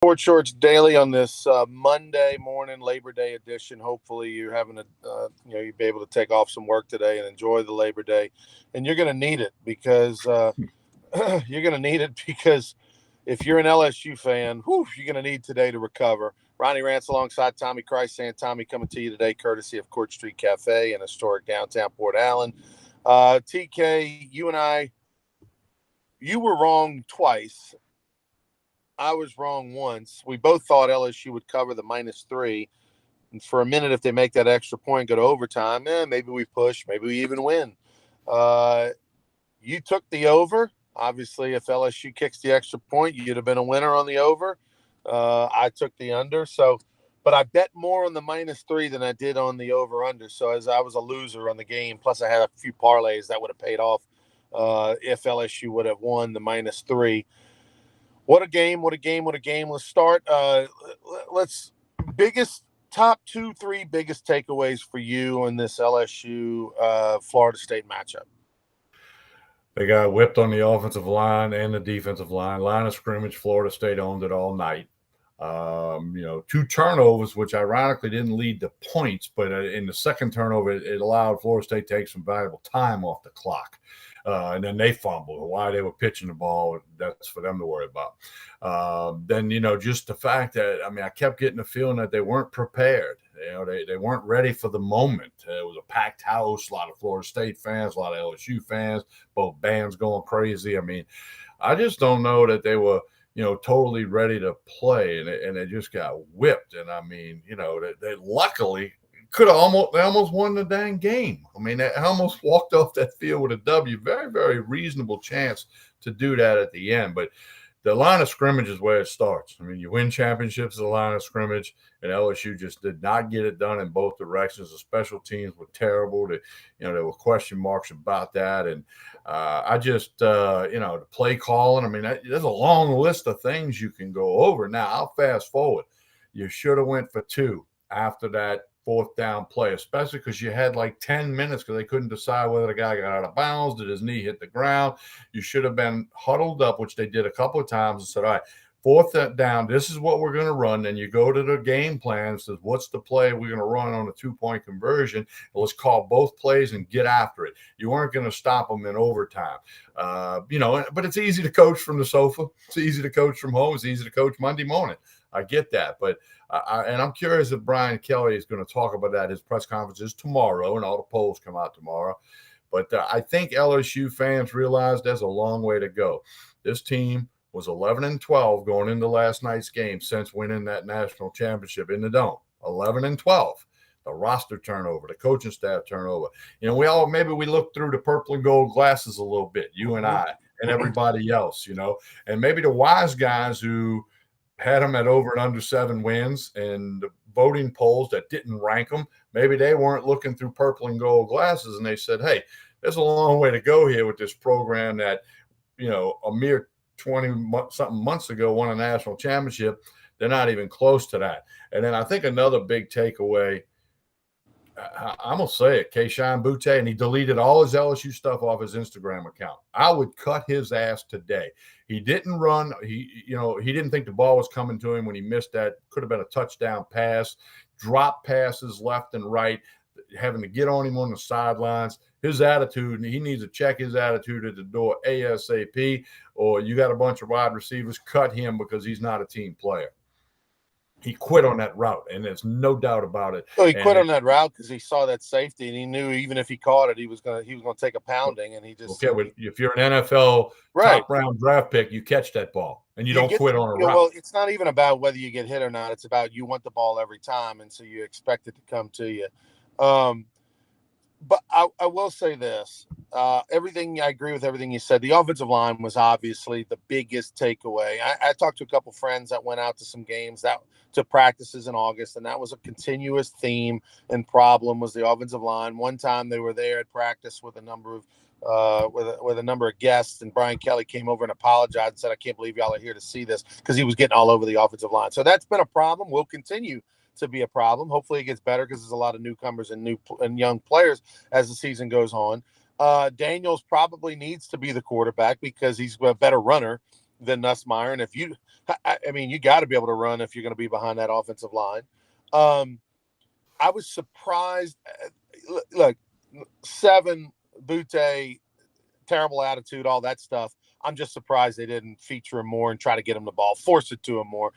Sport Shorts Daily on this Monday morning, Labor Day edition. Hopefully, you're having you'll be able to take off some work today and enjoy the Labor Day, and you're going to need it because you're going to need it because if you're an LSU fan, you're going to need today to recover. Ronnie Rance alongside Tommy Christ saying Tommy coming to you today, courtesy of Court Street Cafe in historic downtown Port Allen. TK, you were wrong twice. I was wrong once. We both thought LSU would cover the -3. And for a minute, if they make that extra point, go to overtime, maybe we push, maybe we even win. You took the over. Obviously, if LSU kicks the extra point, you'd have been a winner on the over. I took the under. But I bet more on the -3 than I did on the over/under. So as I was a loser on the game, plus I had a few parlays that would have paid off if LSU would have won the -3. What a game, what a game, what a game. Let's start. Top 2-3 biggest takeaways for you in this LSU Florida State matchup. They got whipped on the offensive line and the defensive line. Line of scrimmage, Florida State owned it all night. 2 turnovers, which ironically didn't lead to points, but in the second turnover, it allowed Florida State to take some valuable time off the clock. And then they fumbled. Why they were pitching the ball, that's for them to worry about. Then, just the fact that, I kept getting the feeling that they weren't prepared. They weren't ready for the moment. It was a packed house, a lot of Florida State fans, a lot of LSU fans, both bands going crazy. I just don't know that they were, totally ready to play, and they just got whipped. And they luckily almost won the dang game. They almost walked off that field with a W. Very, very reasonable chance to do that at the end. But the line of scrimmage is where it starts. You win championships at the line of scrimmage, and LSU just did not get it done in both directions. The special teams were terrible. There were question marks about that. And the play calling, there's a long list of things you can go over. Now, I'll fast forward. You should have went for 2 after that 4th down play, especially because you had like 10 minutes because they couldn't decide whether the guy got out of bounds, did his knee hit the ground. You should have been huddled up, which they did a couple of times, and said, all right, 4th down, this is what we're going to run. Then you go to the game plan and says, what's the play we're going to run on a 2-point conversion? And let's call both plays and get after it. You weren't going to stop them in overtime. But it's easy to coach from the sofa. It's easy to coach from home. It's easy to coach Monday morning. I get that. But I'm curious if Brian Kelly is going to talk about that. His press conference is tomorrow, and all the polls come out tomorrow. But I think LSU fans realize there's a long way to go. This team was 11-12 going into last night's game since winning that national championship in the Dome. 11-12. The roster turnover, the coaching staff turnover. Maybe we look through the purple and gold glasses a little bit, you and I and everybody else, and maybe the wise guys who had them at over and under 7 wins, and the voting polls that didn't rank them, maybe they weren't looking through purple and gold glasses, and they said, hey, there's a long way to go here with this program that, a mere 20-something months ago won a national championship. They're not even close to that. And then I think another big takeaway, I'm going to say it, Kayshon Boutte, and he deleted all his LSU stuff off his Instagram account. I would cut his ass today. He didn't run. He didn't think the ball was coming to him when he missed that. Could have been a touchdown pass, drop passes left and right, having to get on him on the sidelines. His attitude, he needs to check his attitude at the door ASAP, or you got a bunch of wide receivers, cut him because he's not a team player. He quit on that route, and there's no doubt about it. Well, he quit on that route because he saw that safety, and he knew even if he caught it, he was going to take a pounding, and he just. Okay, if you're an NFL top-round draft pick, you catch that ball, and you don't quit on a route. Well, it's not even about whether you get hit or not. It's about you want the ball every time, and so you expect it to come to you. But I will say this. I agree with everything you said. The offensive line was obviously the biggest takeaway. I talked to a couple friends that went out to some games to practices in August, and that was a continuous theme and problem was the offensive line. One time they were there at practice with a number of guests, and Brian Kelly came over and apologized and said, I can't believe y'all are here to see this, because he was getting all over the offensive line. So that's been a problem. Will continue to be a problem. Hopefully it gets better because there's a lot of newcomers and young players as the season goes on. Daniels probably needs to be the quarterback because he's a better runner than Nussmeier. And if I mean, you got to be able to run if you're going to be behind that offensive line. I was surprised. Look, 7, Butte, terrible attitude, all that stuff. I'm just surprised they didn't feature him more and try to get him the ball, force it to him more.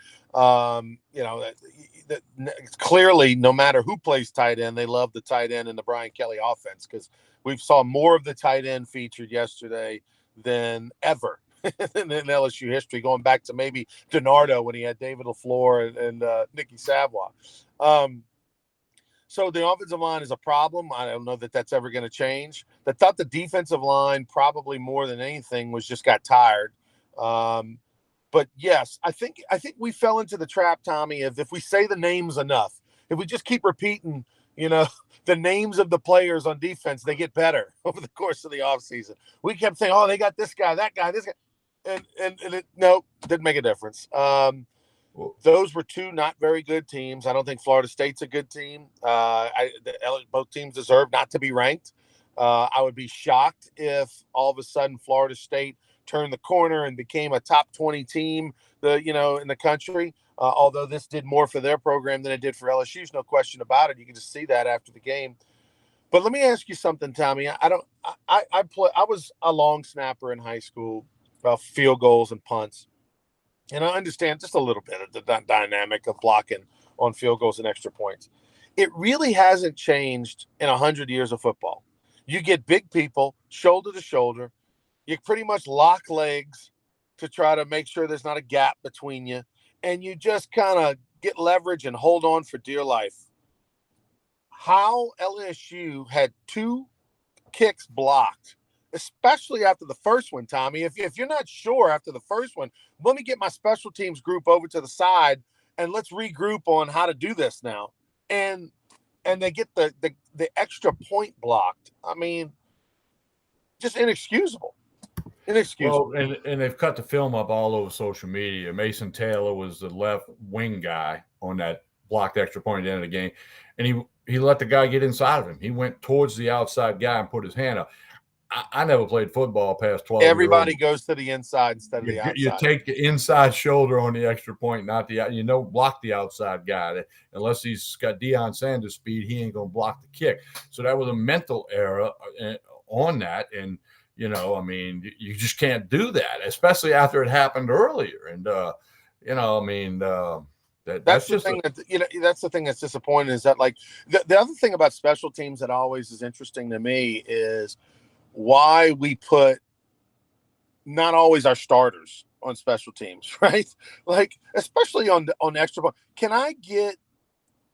Clearly, no matter who plays tight end, they love the tight end in the Brian Kelly offense, because we've saw more of the tight end featured yesterday than ever in LSU history, going back to maybe DiNardo when he had David LaFleur and Nicky Savoy. So the offensive line is a problem. I don't know that that's ever going to change. I thought the defensive line probably more than anything just got tired. But yes, I think we fell into the trap, Tommy, if we say the names enough, if we just keep repeating, the names of the players on defense, they get better over the course of the offseason. We kept saying, oh, they got this guy, that guy, this guy. And no, didn't make a difference. Those were 2 not very good teams. I don't think Florida State's a good team. Both teams deserve not to be ranked. I would be shocked if all of a sudden Florida State turned the corner and became a top 20 team, in the country. Although this did more for their program than it did for LSU's, no question about it. You can just see that after the game. But let me ask you something, Tommy. I was a long snapper in high school, about field goals and punts. And I understand just a little bit of the dynamic of blocking on field goals and extra points. It really hasn't changed in 100 years of football. You get big people, shoulder to shoulder. You pretty much lock legs to try to make sure there's not a gap between you. And you just kind of get leverage and hold on for dear life. How LSU had 2 kicks blocked, especially after the first one, Tommy. If you're not sure after the first one, let me get my special teams group over to the side and let's regroup on how to do this now. And they get the extra point blocked. I mean, just inexcusable. Inexcusable. Well, and they've cut the film up all over social media. Mason Taylor was the left wing guy on that blocked extra point at the end of the game, and he let the guy get inside of him. He went towards the outside guy and put his hand up. I never played football past 12. Everybody goes to the inside instead of the outside. You take the inside shoulder on the extra point, not the block the outside guy. Unless he's got Deion Sanders speed, he ain't gonna block the kick. So that was a mental error on that, and I mean, you just can't do that, especially after it happened earlier. And that's the thing that's the thing that's disappointing, is that, like, the other thing about special teams that always is interesting to me is why we put not always our starters on special teams, right? Like, especially on extra point. Can I get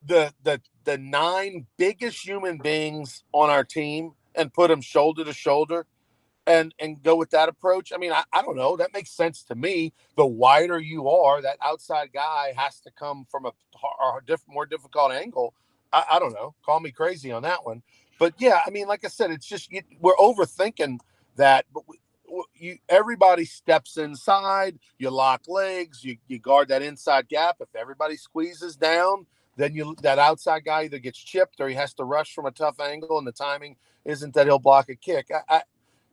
the 9 biggest human beings on our team and put them shoulder to shoulder and go with that approach? I mean, I don't know. That makes sense to me. The wider you are, that outside guy has to come from a more difficult angle. I don't know. Call me crazy on that one. But yeah, I mean, like I said, it's just we're overthinking that. But everybody steps inside. You lock legs. You guard that inside gap. If everybody squeezes down, then that outside guy either gets chipped or he has to rush from a tough angle, and the timing isn't that he'll block a kick.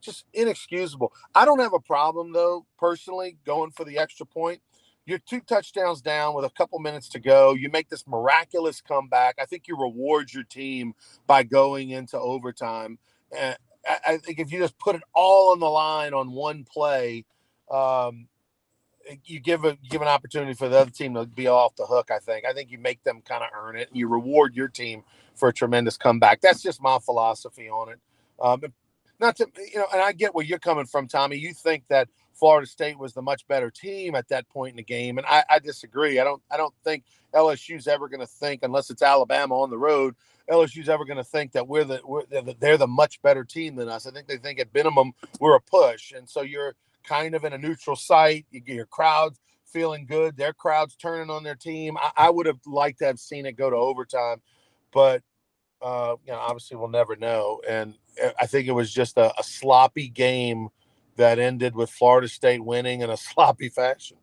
Just inexcusable. I don't have a problem, though, personally, going for the extra point. You're 2 touchdowns down with a couple minutes to go. You make this miraculous comeback. I think you reward your team by going into overtime. I think if you just put it all on the line on one play, you give an opportunity for the other team to be off the hook. I think you make them kind of earn it, and you reward your team for a tremendous comeback. That's just my philosophy on it. Not to, and I get where you're coming from, Tommy. You think that Florida State was the much better team at that point in the game, and I disagree. I don't think LSU's ever going to think, unless it's Alabama on the road, LSU's ever going to think that they're the much better team than us. I think they think at minimum we're a push, and so you're kind of in a neutral site. You get your crowds feeling good. Their crowd's turning on their team. I would have liked to have seen it go to overtime, but obviously we'll never know. And I think it was just a sloppy game that ended with Florida State winning in a sloppy fashion.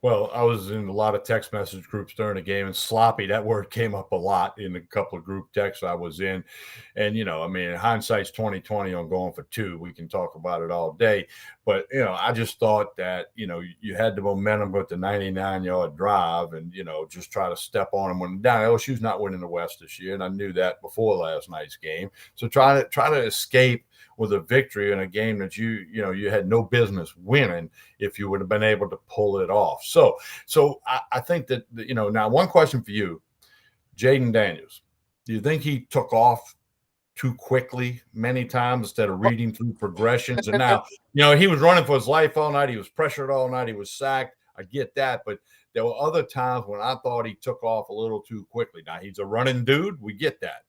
Well, I was in a lot of text message groups during the game, and sloppy, that word came up a lot in a couple of group texts I was in. And, I mean, hindsight's 2020 on going for two. We can talk about it all day. But, I just thought that, you had the momentum with the 99-yard drive and, just try to step on them when down. LSU's not winning the West this year, and I knew that before last night's game. So try to escape with a victory in a game that you had no business winning if you would have been able to pull it off. So I think that now one question for you, Jayden Daniels. Do you think he took off too quickly many times instead of reading through progressions? And now he was running for his life all night. He was pressured all night. He was sacked. I get that, but there were other times when I thought he took off a little too quickly. Now he's a running dude. We get that.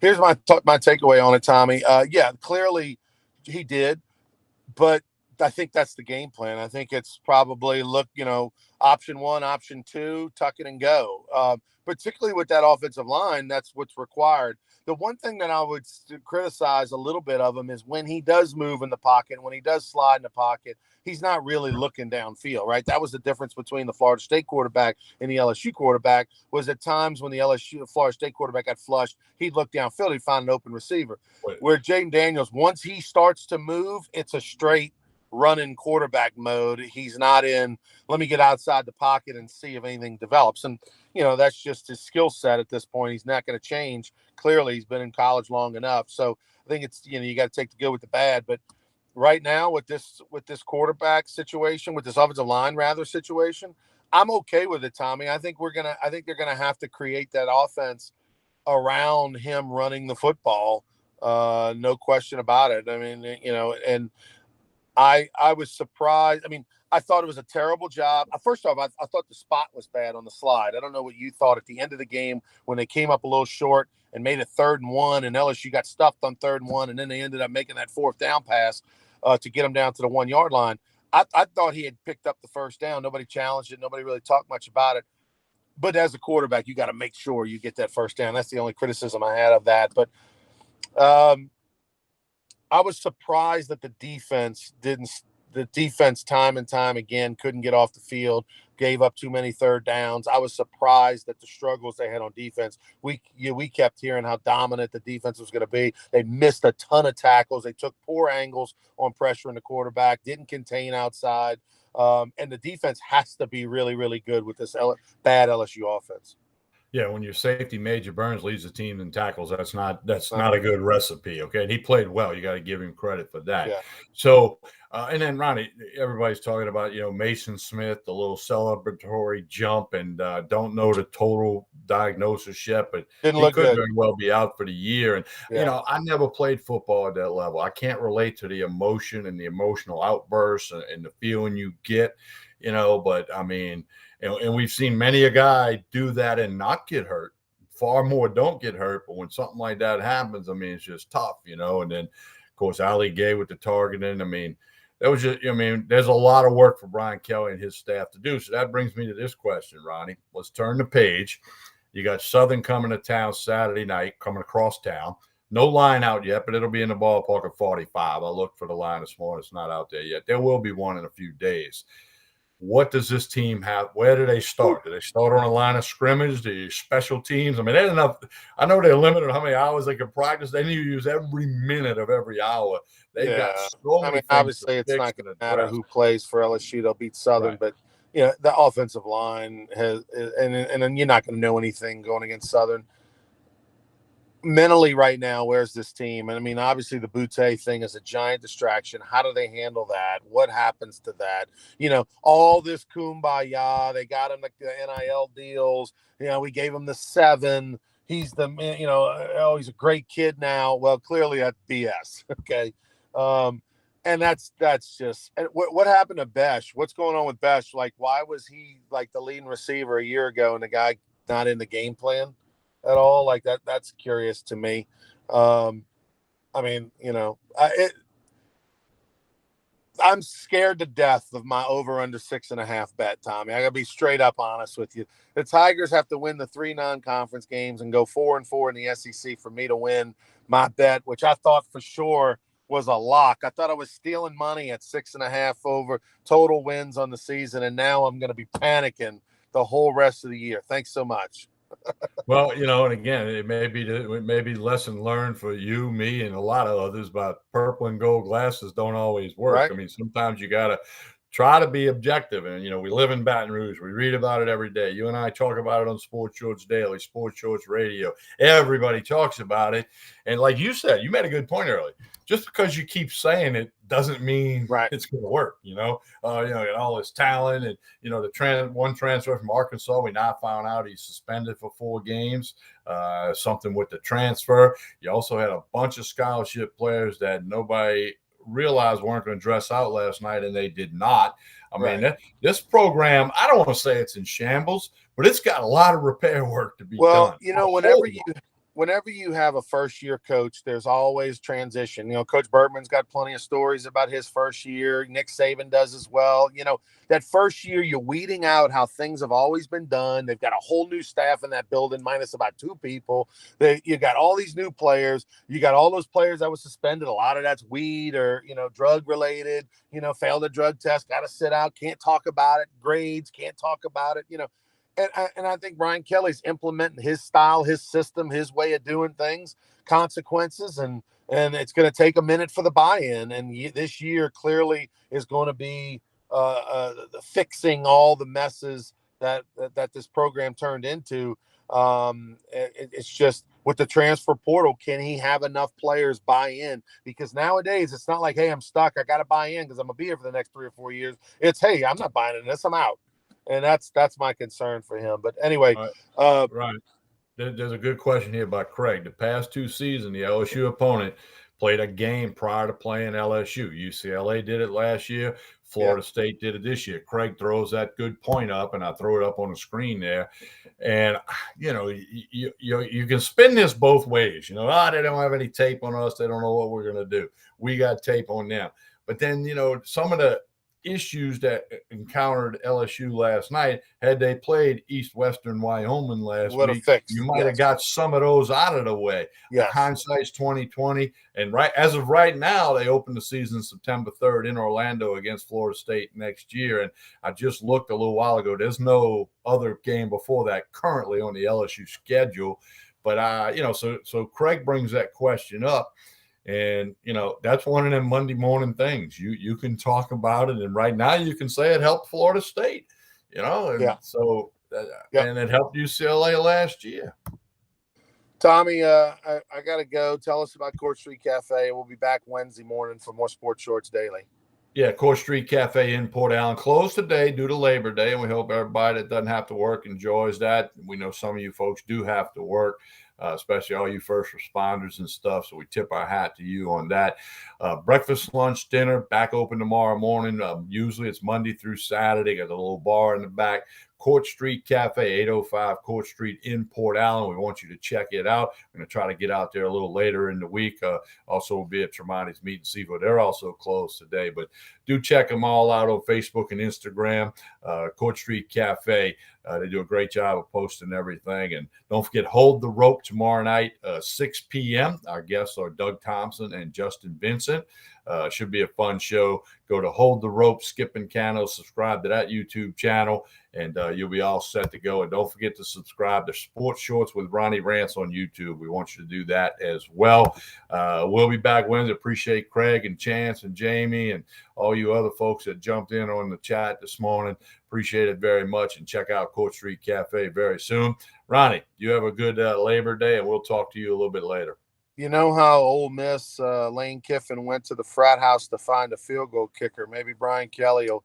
Here's my takeaway on it, Tommy. Yeah, clearly he did, but I think that's the game plan. I think it's probably option one, option two, tuck it and go. Particularly with that offensive line, that's what's required. The one thing that I would criticize a little bit of him is when he does move in the pocket, when he does slide in the pocket, he's not really looking downfield, right? That was the difference between the Florida State quarterback and the LSU quarterback, was at times when the Florida State quarterback got flushed, he'd look downfield, he'd find an open receiver. Where Jayden Daniels, once he starts to move, it's a straight running quarterback mode. He's not in, let me get outside the pocket and see if anything develops. And, that's just his skill set at this point. He's not going to change. Clearly, he's been in college long enough. So I think it's, you got to take the good with the bad. But right now with this quarterback situation, with this offensive line situation, I'm okay with it, Tommy. I think they're going to have to create that offense around him running the football. No question about it. I mean, and I was surprised. I mean, I thought it was a terrible job. First off, I thought the spot was bad on the slide. I don't know what you thought at the end of the game when they came up a little short and made it 3rd and 1, and LSU got stuffed on 3rd and 1, and then they ended up making that 4th down pass to get them down to the 1-yard line. I thought he had picked up the first down. Nobody challenged it. Nobody really talked much about it. But as a quarterback, you got to make sure you get that first down. That's the only criticism I had of that. But I was surprised that the defense time and time again couldn't get off the field, gave up too many 3rd downs. I was surprised at the struggles they had on defense. We kept hearing how dominant the defense was going to be. They missed a ton of tackles. They took poor angles on pressuring the quarterback, didn't contain outside. And the defense has to be really, really good with this bad LSU offense. Yeah, when your safety Major Burns leads the team in tackles, that's not a good recipe. Okay, and he played well. You got to give him credit for that. Yeah. So, and then Ronnie, everybody's talking about Mason Smith, the little celebratory jump, and don't know the total diagnosis yet, but Didn't he look could good. very well be out for the year. And Yeah. I never played football at that level. I can't relate to the emotion and the emotional outbursts and the feeling you get. But I mean. And we've seen many a guy do that and not get hurt. Far more don't get hurt. But when something like that happens, I mean, it's just tough, And then, of course, Ali Gay with the targeting. I mean, that was just, there's a lot of work for Brian Kelly and his staff to do. So that brings me to this question, Ronnie. Let's turn the page. You got Southern coming to town Saturday night, coming across town. No line out yet, but it'll be in the ballpark of 45. I looked for the line this morning. It's not out there yet. There will be one in a few days. What does this team have? Where do they start? Do they start on a line of scrimmage? Do you special teams? I mean, there's enough. I know they're limited on how many hours they can practice. They need to use every minute of every hour. They've got so many things. Obviously, it's not going to matter who plays for LSU. They'll beat Southern, right. But the offensive line has, and you're not going to know anything going against Southern. Mentally right now, where's this team? And I mean, obviously the Butte thing is a giant distraction. How do they handle that? What happens to that? All this kumbaya. They got him the NIL deals. We gave him the 7. He's the he's a great kid now. Well, clearly that's BS. Okay. And that's just, and what happened to Besh? What's going on with Besh? Like, why was he like the leading receiver a year ago and the guy not in the game plan at all? Like that's curious to me. I mean, I'm scared to death of my over under 6.5 bet, Tommy. I gotta be straight up honest with you. The Tigers have to win the 3 non-conference games and go 4-4 in the SEC for me to win my bet, which I thought for sure was a lock. I thought I was stealing money at 6.5 over total wins on the season, and now I'm going to be panicking the whole rest of the year. Thanks so much. Well, and again, it may be lesson learned for you, me, and a lot of others. But purple and gold glasses don't always work. Right. I mean, sometimes you got to try to be objective. And we live in Baton Rouge. We read about it every day. You and I talk about it on Sports Shorts Daily, Sports Shorts Radio. Everybody talks about it. And like you said, you made a good point earlier. Just because you keep saying it doesn't mean it's going to work. And all his talent, and the one transfer from Arkansas, we now found out he's suspended for 4 games. Something with the transfer. You also had a bunch of scholarship players that nobody realized weren't going to dress out last night, and they did not. I mean, this program, I don't want to say it's in shambles, but it's got a lot of repair work to be done. Whenever you have a first-year coach, there's always transition. Coach Bertman's got plenty of stories about his first year. Nick Saban does as well. That first year, you're weeding out how things have always been done. They've got a whole new staff in that building, minus about 2 people. You got all these new players. You got all those players that were suspended. A lot of that's weed or, drug-related, failed a drug test, got to sit out, can't talk about it, grades, can't talk about it, And I think Brian Kelly's implementing his style, his system, his way of doing things, consequences, and it's going to take a minute for the buy-in. And this year clearly is going to be fixing all the messes that this program turned into. It's just with the transfer portal, can he have enough players buy in? Because nowadays it's not like, hey, I'm stuck, I got to buy in because I'm gonna be here for the next 3 or 4 years. It's, hey, I'm not buying into this, I'm out. And that's my concern for him. But anyway, right. There's a good question here by Craig. The past 2 seasons, the LSU opponent played a game prior to playing LSU. UCLA did it last year. Florida State did it this year. Craig throws that good point up, and I throw it up on the screen there. And, you can spin this both ways. They don't have any tape on us. They don't know what we're going to do. We got tape on them. But then, some of the issues that encountered LSU last night, had they played East Western Wyoming last week, you might have got some of those out of the way. Hindsight's 2020, and as of right now, they open the season September 3rd in Orlando against Florida State next year. And I just looked a little while ago. There's no other game before that currently on the LSU schedule. But so Craig brings that question up. And, that's one of them Monday morning things. You can talk about it. And right now you can say it helped Florida State, So, and it helped UCLA last year. Tommy, I got to go. Tell us about Court Street Cafe. We'll be back Wednesday morning for more Sports Shorts Daily. Yeah, Court Street Cafe in Port Allen closed today due to Labor Day, and we hope everybody that doesn't have to work enjoys that. We know some of you folks do have to work, especially all you first responders and stuff, so we tip our hat to you on that. Breakfast, lunch, dinner, back open tomorrow morning. Usually it's Monday through Saturday. Got a little bar in the back. Court Street Cafe, 805 Court Street in Port Allen. We want you to check it out. I'm going to try to get out there a little later in the week. Also, we'll be at Tremonti's Meat and Seafood. They're also closed today, but do check them all out on Facebook and Instagram. Court Street Cafe. They do a great job of posting everything. And don't forget, Hold the Rope tomorrow night, 6 p.m. Our guests are Doug Thompson and Justin Vincent. Should be a fun show. Go to Hold the Rope, Skip and Cano, subscribe to that YouTube channel, and you'll be all set to go. And don't forget to subscribe to Sports Shorts with Ronnie Rance on YouTube. We want you to do that as well. We'll be back Wednesday. Appreciate Craig and Chance and Jamie and all you other folks that jumped in on the chat this morning. Appreciate it very much, and check out Court Street Cafe very soon. Ronnie, you have a good Labor Day, and we'll talk to you a little bit later. You know how Ole Miss, Lane Kiffin went to the frat house to find a field goal kicker. Maybe Brian Kelly will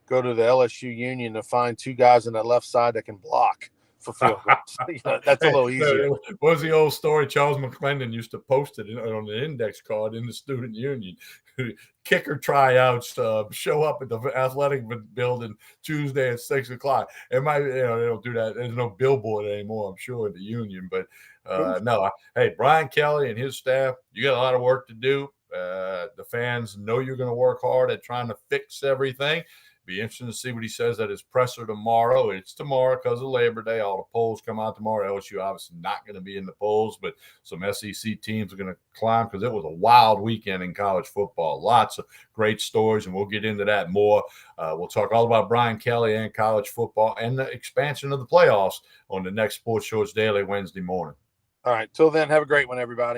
go to the LSU Union to find 2 guys on that left side that can block for field goals. That's a little easier. What was the old story? Charles McClendon used to post it on the index card in the student union. Kicker tryouts show up at the athletic building Tuesday at 6 o'clock. It might, they don't do that. There's no billboard anymore, I'm sure, in the union. But no, hey, Brian Kelly and his staff, you got a lot of work to do. The fans know you're going to work hard at trying to fix everything. Be interesting to see what he says at his presser tomorrow. It's tomorrow because of Labor Day. All the polls come out tomorrow. LSU obviously not going to be in the polls, but some SEC teams are going to climb because it was a wild weekend in college football. Lots of great stories, and we'll get into that more. We'll talk all about Brian Kelly and college football and the expansion of the playoffs on the next Sports Shorts Daily Wednesday morning. All right. Till then, have a great one, everybody.